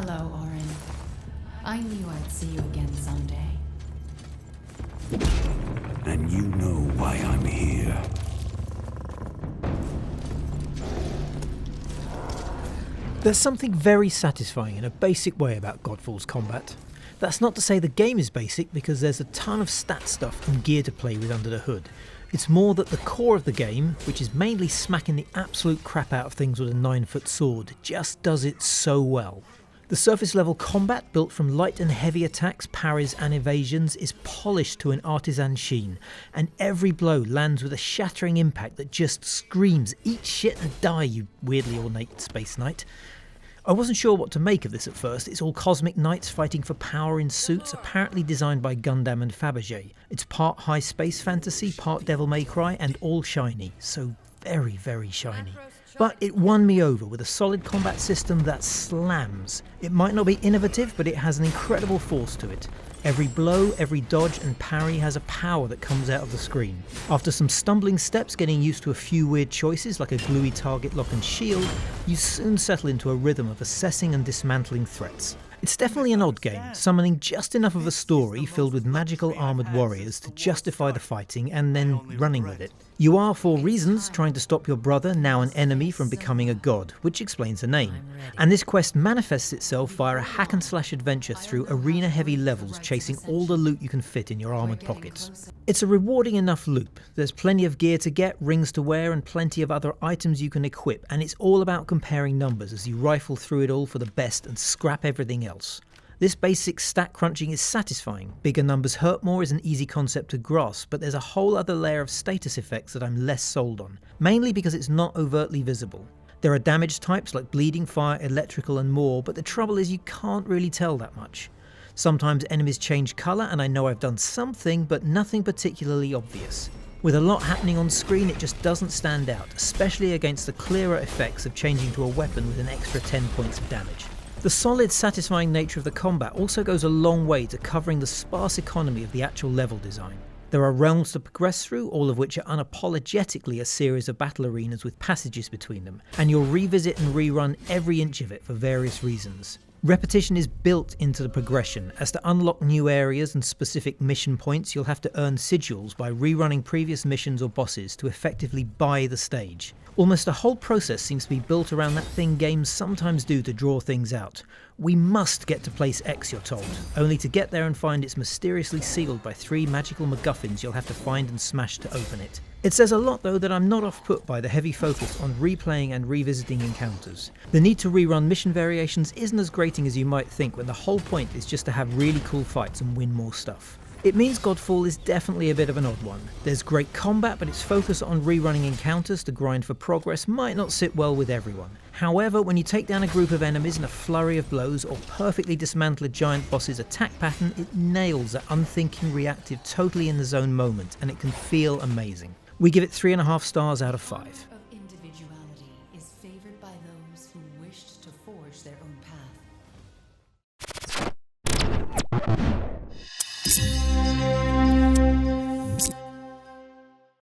Hello, Orin. I knew I'd see you again someday. And you know why I'm here. There's something very satisfying in a basic way about Godfall's combat. That's not to say the game is basic, because there's a ton of stat stuff and gear to play with under the hood. It's more that the core of the game, which is mainly smacking the absolute crap out of things with a 9-foot sword, just does it so well. The surface level combat, built from light and heavy attacks, parries and evasions, is polished to an artisan sheen, and every blow lands with a shattering impact that just screams, "Eat shit and die, you weirdly ornate space knight." I wasn't sure what to make of this at first. It's all cosmic knights fighting for power in suits apparently designed by Gundam and Fabergé. It's part high space fantasy, part Devil May Cry, and all shiny. So very, very shiny. But it won me over with a solid combat system that slams. It might not be innovative, but it has an incredible force to it. Every blow, every dodge and parry has a power that comes out of the screen. After some stumbling steps, getting used to a few weird choices like a gluey target lock and shield, you soon settle into a rhythm of assessing and dismantling threats. It's definitely an odd game, summoning just enough of a story filled with magical armoured warriors to justify the fighting and then running with it. You are, for reasons, trying to stop your brother, now an enemy, from becoming a god, which explains the name. And this quest manifests itself via a hack and slash adventure through arena heavy levels, chasing all the loot you can fit in your armoured pockets. It's a rewarding enough loop. There's plenty of gear to get, rings to wear, and plenty of other items you can equip, and it's all about comparing numbers as you rifle through it all for the best and scrap everything else. This basic stat crunching is satisfying. Bigger numbers hurt more is an easy concept to grasp, but there's a whole other layer of status effects that I'm less sold on, mainly because it's not overtly visible. There are damage types like bleeding, fire, electrical and more, but the trouble is you can't really tell that much. Sometimes enemies change colour and I know I've done something, but nothing particularly obvious. With a lot happening on screen, it just doesn't stand out, especially against the clearer effects of changing to a weapon with an extra 10 points of damage. The solid, satisfying nature of the combat also goes a long way to covering the sparse economy of the actual level design. There are realms to progress through, all of which are unapologetically a series of battle arenas with passages between them, and you'll revisit and rerun every inch of it for various reasons. Repetition is built into the progression, as to unlock new areas and specific mission points you'll have to earn sigils by rerunning previous missions or bosses to effectively buy the stage. Almost the whole process seems to be built around that thing games sometimes do to draw things out. We must get to place X, you're told, only to get there and find it's mysteriously sealed by 3 magical MacGuffins you'll have to find and smash to open it. It says a lot though that I'm not off put by the heavy focus on replaying and revisiting encounters. The need to rerun mission variations isn't as grating as you might think, when the whole point is just to have really cool fights and win more stuff. It means Godfall is definitely a bit of an odd one. There's great combat, but its focus on rerunning encounters to grind for progress might not sit well with everyone. However, when you take down a group of enemies in a flurry of blows or perfectly dismantle a giant boss's attack pattern, it nails that unthinking, reactive, totally in the zone moment, and it can feel amazing. We give it 3.5 stars out of 5. Individuality is favored by those who wished to forge their own path.